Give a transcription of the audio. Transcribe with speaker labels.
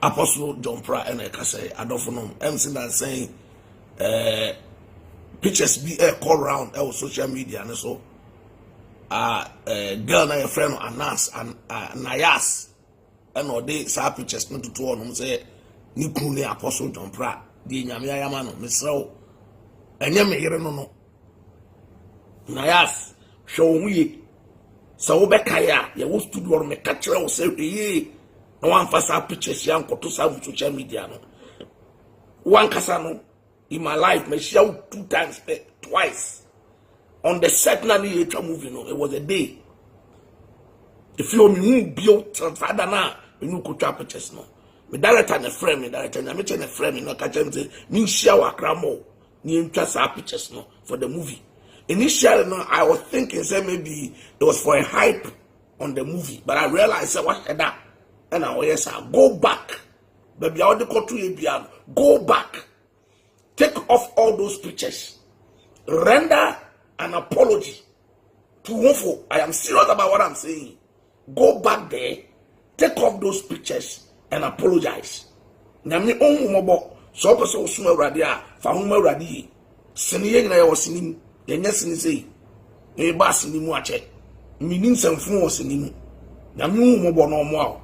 Speaker 1: Apostle John Prah and I say Adofonom. I'm saying that saying pictures be call around social media and so girl na your friend Actress Nayas and all they say pictures not to two on say ni kunu Apostle John Prah di nyame ayama no mesrew enye me yere no Nayas show me so we kaya ya wo studio me ka kire wo say no one fast pictures yan ko to social media no one kasa no in my life me share 2 times twice on the second movie no it was a day if you me build father na you go to pictures no me director na frame me director na me che na frame no ka say me share wakra mo ni ntwa sa pictures no for the movie. Initially no I was thinking say maybe it was for a hype on the movie, but I realized say what that and I yes I go back baby I want to go back, take off all those pictures, render an apology to Wofo. I am serious about what I'm saying. Go back there, take off those pictures and apologize. Nami onwumobo so person osuma radia fa homa radi seniye na yo sinim yenya sinise e ba sinimu ache minim samfu o sinimu nami onwumobo no mo